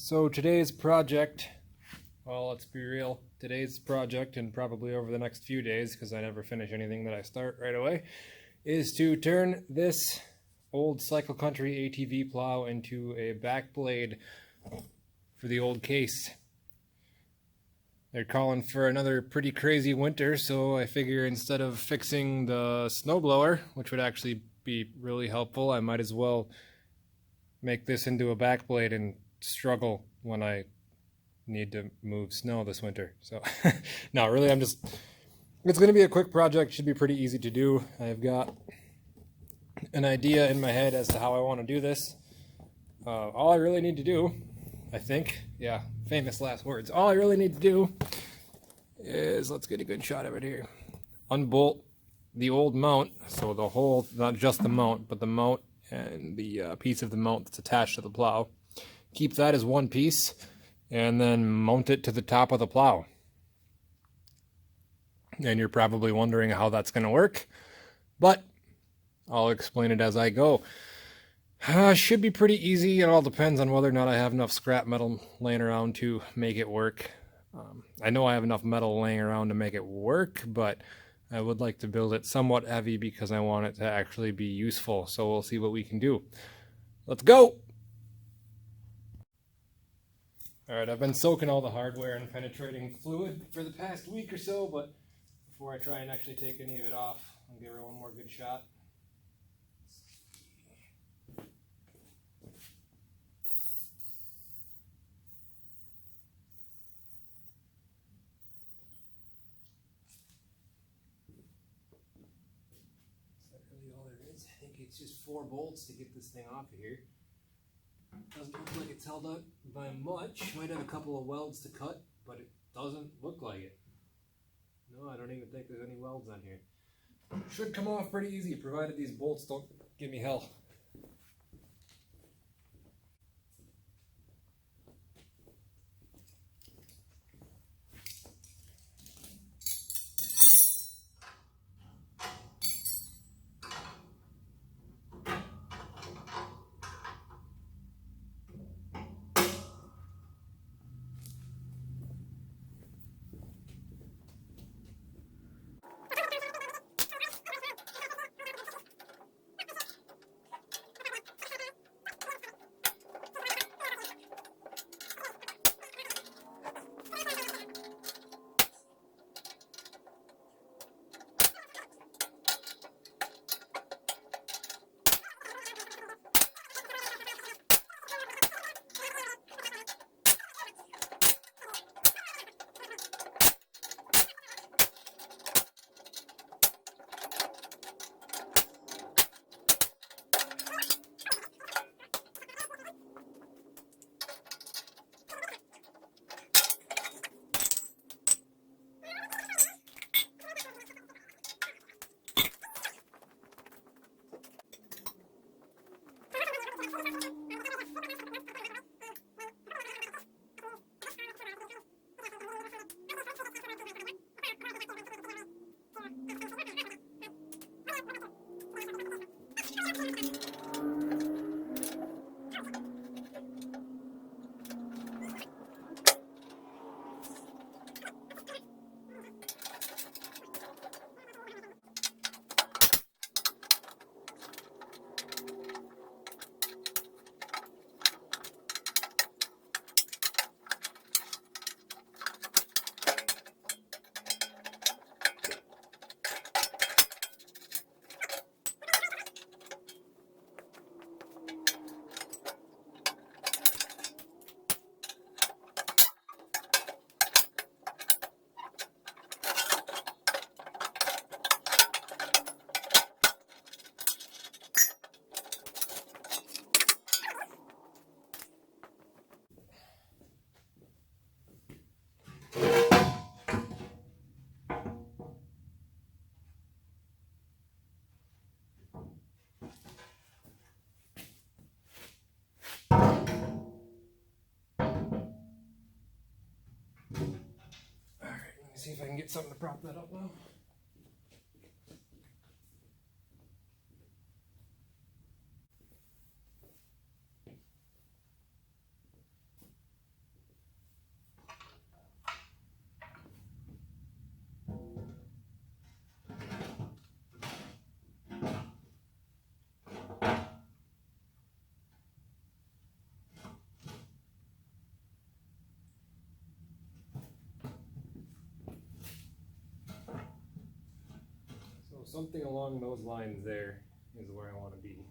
So today's project, well, let's be real, today's project, and probably over the next few days, because I never finish anything that I start right away, is to turn this old Cycle Country ATV plow into a back blade for the old case. They're calling for another pretty crazy winter, so I figure instead of fixing the snowblower, which would actually be really helpful, I might as well make this into a back blade and struggle when I need to move snow this winter. So no, really, it's going to be a quick project. Should be pretty easy to do. I've got an idea in my head as to how I want to do this. All I really need to do, I think, yeah, famous last words, all I really need to do is, let's get a good shot of it here, unbolt the old mount, so the whole, not just the mount, but the mount and the piece of the mount that's attached to the plow. Keep that as one piece, and then mount it to the top of the plow. And you're probably wondering how that's going to work, but I'll explain it as I go. Should be pretty easy. It all depends on whether or not I have enough scrap metal laying around to make it work. I know I have enough metal laying around to make it work, but I would like to build it somewhat heavy because I want it to actually be useful. So we'll see what we can do. Let's go! Alright, I've been soaking all the hardware in penetrating fluid for the past week or so, but before I try and actually take any of it off, I'll give her one more good shot. Is that really all there is? I think it's just 4 bolts to get this thing off of here. Doesn't look like it's held up by much. Might have a couple of welds to cut, but it doesn't look like it. No, I don't even think there's any welds on here. Should come off pretty easy, provided these bolts don't give me hell. See if I can get something to prop that up now. something along those lines there is where I want to be.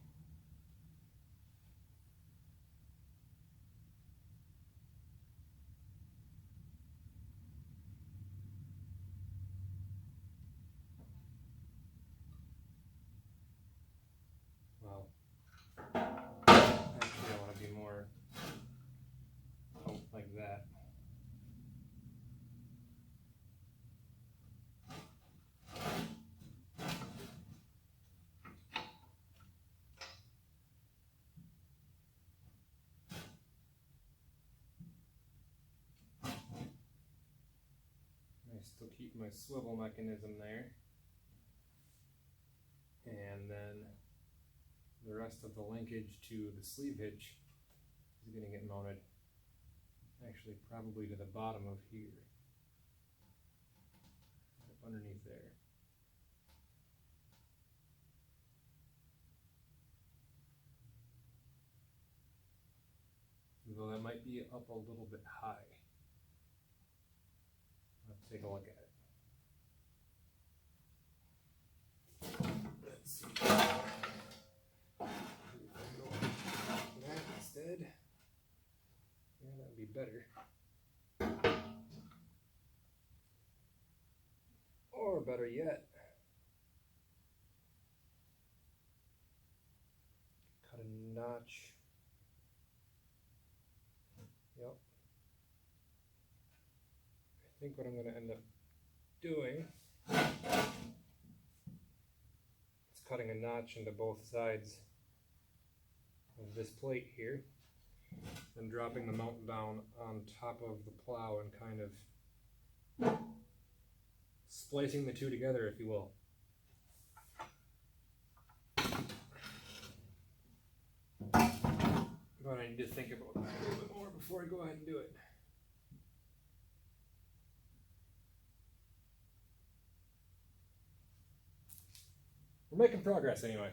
Well, actually I want to be more like that. I still keep my swivel mechanism there, and then the rest of the linkage to the sleeve hitch is going to get mounted actually probably to the bottom of here, up underneath there. Though that might be up a little bit high. Let's take a look at it. Let's see. That instead. Yeah, that'd be better. Or better yet, cut a notch. Yep. I think what I'm going to end up doing is cutting a notch into both sides of this plate here, then dropping the mount down on top of the plow and kind of splicing the two together, if you will. But I need to think about that a little bit more before I go ahead and do it. We're making progress anyway.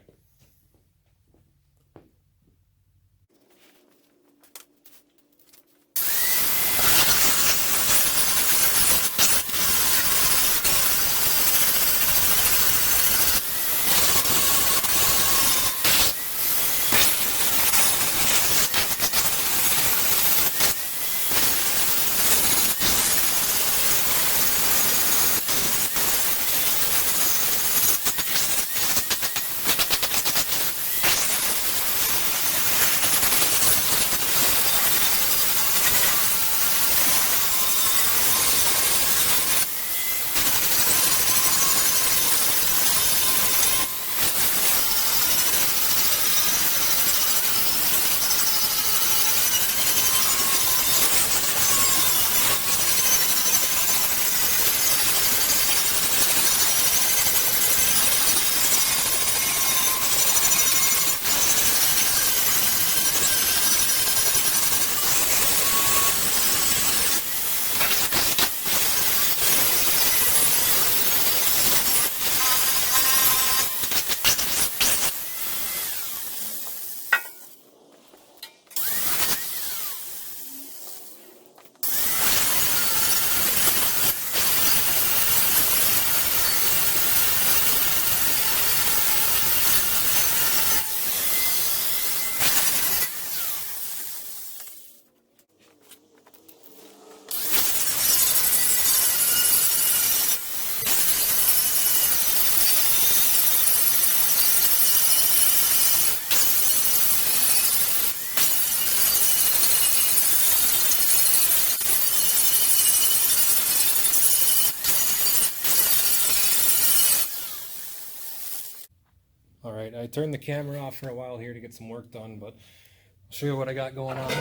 Alright, I turned the camera off for a while here to get some work done, but I'll show you what I got going on.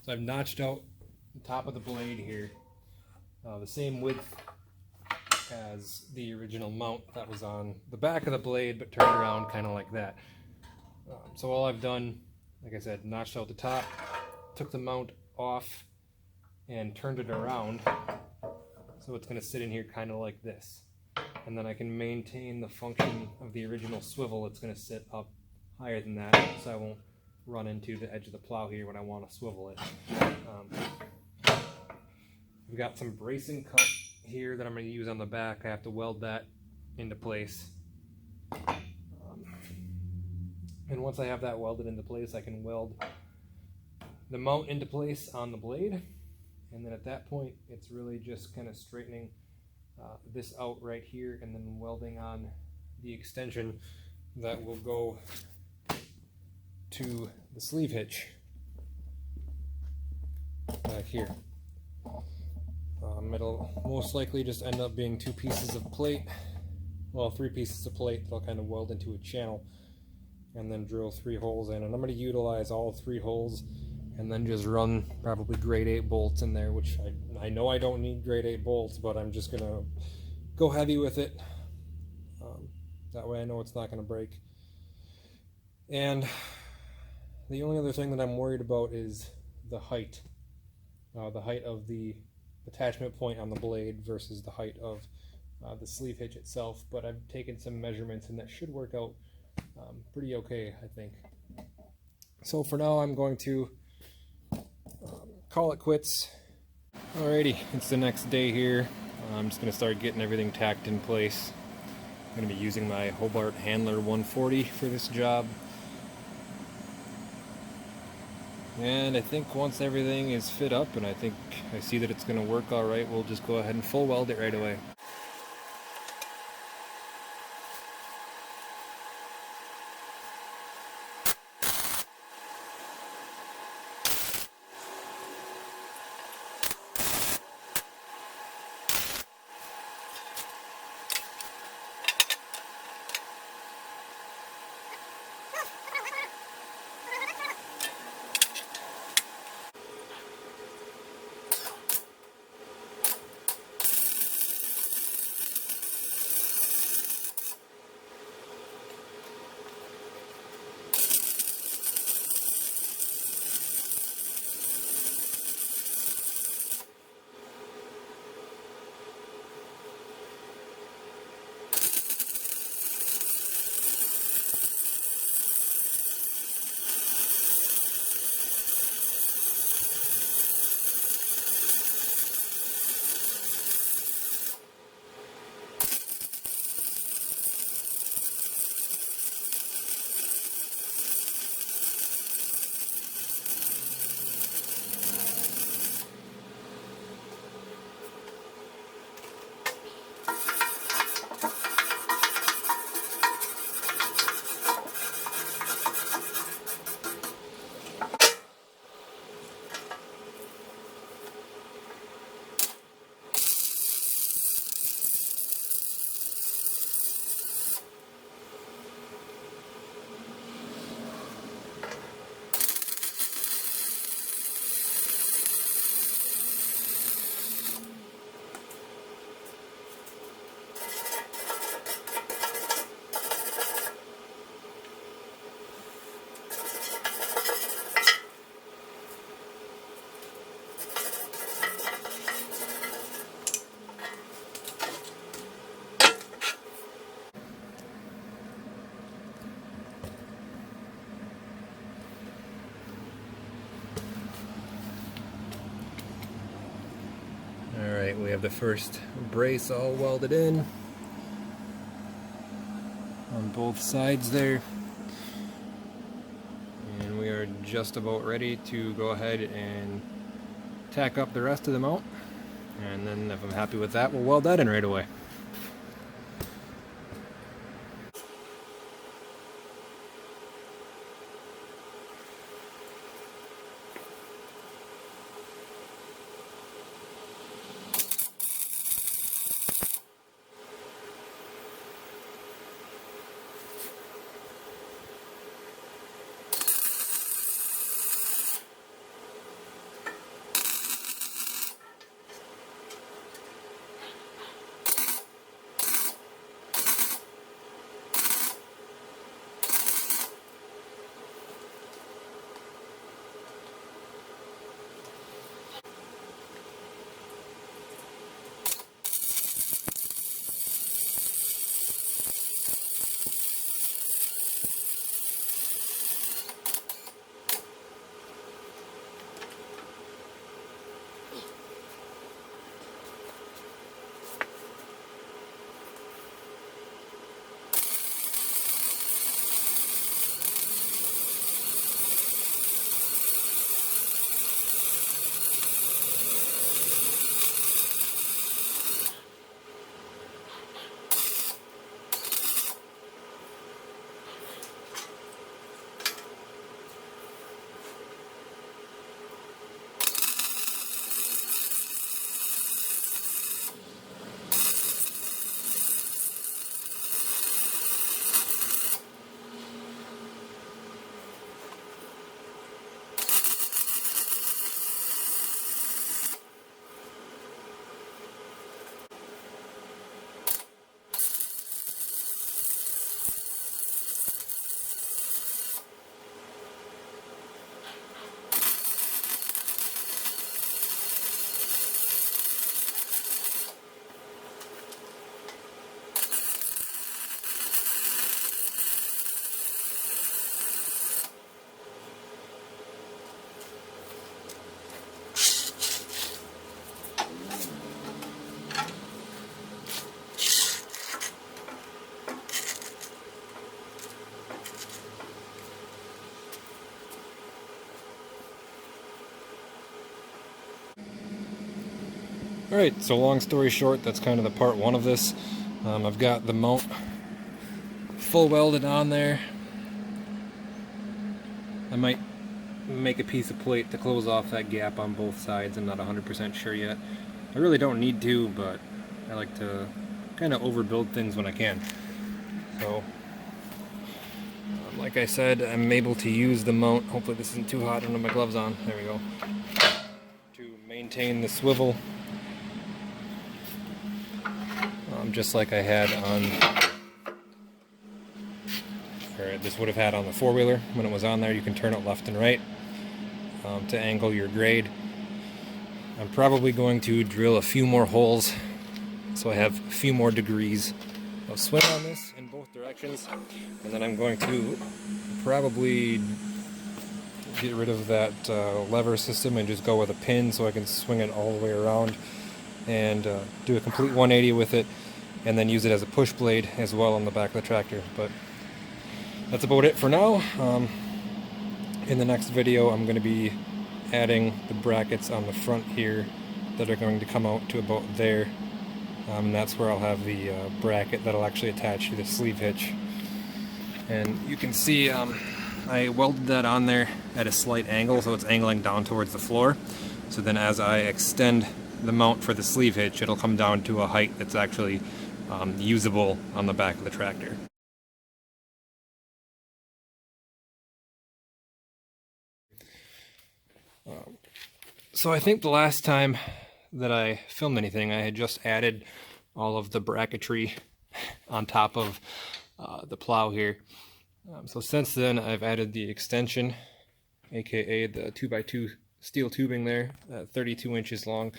So I've notched out the top of the blade here, the same width as the original mount that was on the back of the blade, but turned around kind of like that. So all I've done, like I said, notched out the top, took the mount off, and turned it around, so it's going to sit in here kind of like this. And then I can maintain the function of the original swivel. It's going to sit up higher than that, so I won't run into the edge of the plow here when I want to swivel it. We've got some bracing cut here that I'm going to use on the back, I have to weld that into place. And once I have that welded into place, I can weld the mount into place on the blade. And then at that point, it's really just kind of straightening this out right here and then welding on the extension that will go to the sleeve hitch back here. It'll most likely just end up being 2 pieces of plate, well, 3 pieces of plate that'll kind of weld into a channel and then drill 3 holes in. And I'm going to utilize all 3 holes and then just run probably grade 8 bolts in there, which I know I don't need grade 8 bolts, but I'm just going to go heavy with it. That way I know it's not going to break. And the only other thing that I'm worried about is the height of the attachment point on the blade versus the height of the sleeve hitch itself. But I've taken some measurements and that should work out pretty okay, I think. So for now I'm going to call it quits. Alrighty, it's the next day here. I'm just going to start getting everything tacked in place. I'm going to be using my Hobart Handler 140 for this job. And I think once everything is fit up and I think I see that it's going to work alright, we'll just go ahead and full weld it right away. Alright, we have the first brace all welded in on both sides there. And we are just about ready to go ahead and tack up the rest of the mount. And then if I'm happy with that, we'll weld that in right away. Alright, so long story short, that's kind of the part one of this. I've got the mount full welded on there. I might make a piece of plate to close off that gap on both sides. I'm not 100% sure yet. I really don't need to, but I like to kind of overbuild things when I can. So, like I said, I'm able to use the mount. Hopefully this isn't too hot. I don't have my gloves on. There we go. To maintain the swivel, just like I had on, or this would have had on the four-wheeler. When it was on there, you can turn it left and right to angle your grade. I'm probably going to drill a few more holes so I have a few more degrees of swing on this in both directions, and then I'm going to probably get rid of that lever system and just go with a pin so I can swing it all the way around and do a complete 180 with it, and then use it as a push blade as well on the back of the tractor. But that's about it for now. In the next video I'm going to be adding the brackets on the front here that are going to come out to about there. And that's where I'll have the bracket that'll actually attach to the sleeve hitch. And you can see I welded that on there at a slight angle, so it's angling down towards the floor. So then as I extend the mount for the sleeve hitch, it'll come down to a height that's actually usable on the back of the tractor. So I think the last time that I filmed anything, I had just added all of the bracketry on top of the plow here. So since then I've added the extension, aka the 2x2 steel tubing there, 32 inches long.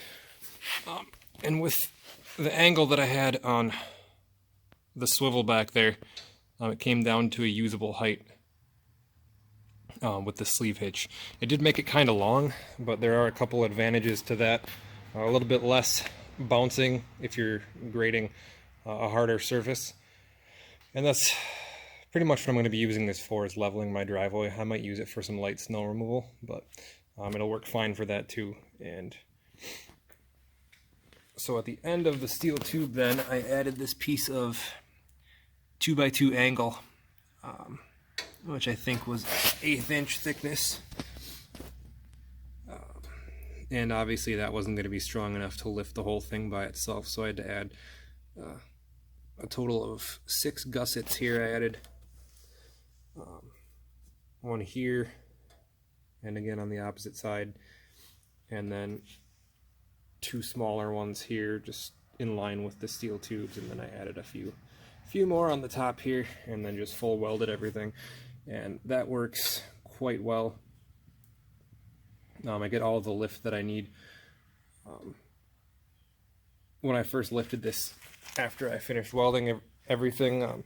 And with the angle that I had on the swivel back there, it came down to a usable height with the sleeve hitch. It did make it kind of long, but there are a couple advantages to that. A little bit less bouncing if you're grading a harder surface. And that's pretty much what I'm going to be using this for, is leveling my driveway. I might use it for some light snow removal, but it'll work fine for that too. And so at the end of the steel tube then, I added this piece of 2x2 angle, which I think was 1/8 inch thickness. And obviously that wasn't going to be strong enough to lift the whole thing by itself, so I had to add a total of 6 gussets here. I added one here, and again on the opposite side, and then 2 smaller ones here just in line with the steel tubes, and then I added a few more on the top here, and then just full welded everything, and that works quite well. I get all the lift that I need. When I first lifted this after I finished welding everything,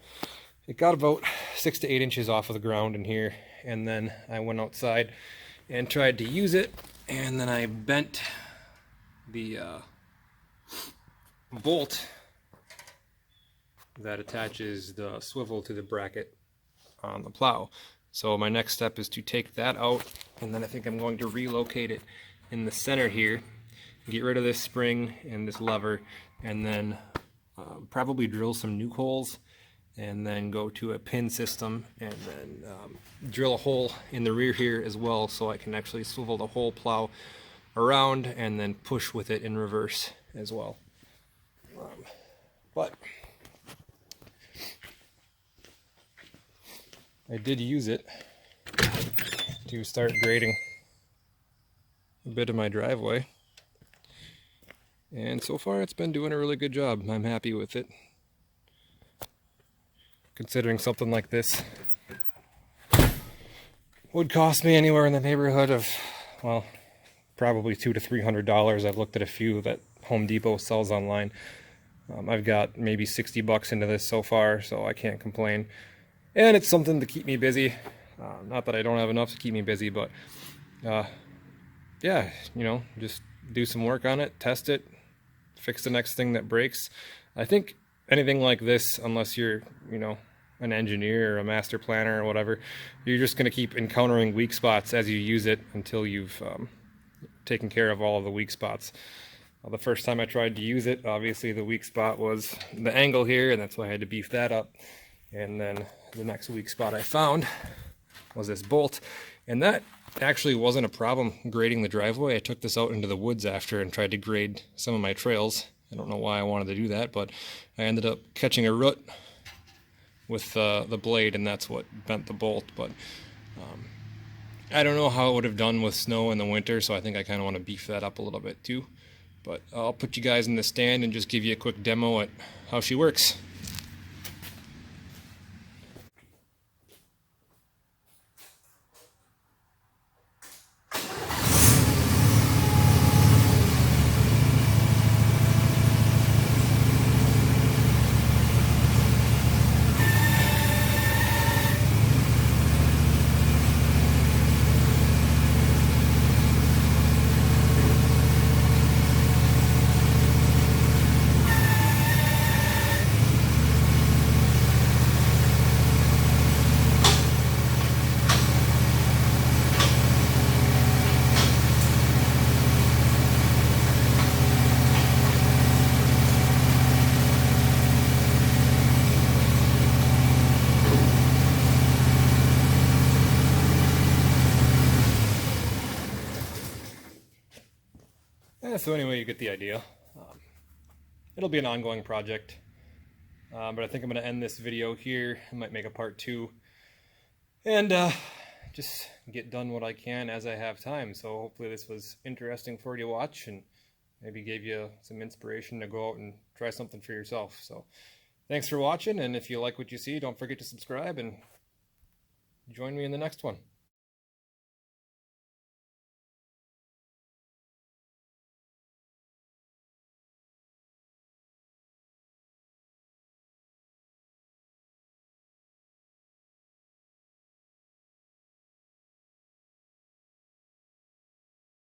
it got about 6 to 8 inches off of the ground in here, and then I went outside and tried to use it, and then I bent the bolt that attaches the swivel to the bracket on the plow. So my next step is to take that out, and then I think I'm going to relocate it in the center here, get rid of this spring and this lever, and then probably drill some nuke holes, and then go to a pin system, and then drill a hole in the rear here as well, so I can actually swivel the whole plow around and then push with it in reverse as well. But I did use it to start grading a bit of my driveway, and so far it's been doing a really good job. I'm happy with it, considering something like this would cost me anywhere in the neighborhood of, well, probably $200 to $300. I've looked at a few that Home Depot sells online. I've got maybe 60 bucks into this so far, so I can't complain. And it's something to keep me busy. Not that I don't have enough to keep me busy, but yeah, you know, just do some work on it, test it, fix the next thing that breaks. I think anything like this, unless you're, you know, an engineer or a master planner or whatever, you're just going to keep encountering weak spots as you use it until you've taken care of all of the weak spots. The first time I tried to use it, obviously the weak spot was the angle here, and that's why I had to beef that up. And then the next weak spot I found was this bolt, and that actually wasn't a problem grading the driveway. I took this out into the woods after and tried to grade some of my trails. I don't know why I wanted to do that, but I ended up catching a root with the blade, and that's what bent the bolt. But I don't know how it would have done with snow in the winter, so I think I kind of want to beef that up a little bit too. But I'll put you guys in the stand and just give you a quick demo at how she works. So anyway, you get the idea. It'll be an ongoing project, but I think I'm going to end this video here. I might make a part 2 and just get done what I can as I have time. So hopefully this was interesting for you to watch and maybe gave you some inspiration to go out and try something for yourself. So thanks for watching, and if you like what you see, don't forget to subscribe and join me in the next one.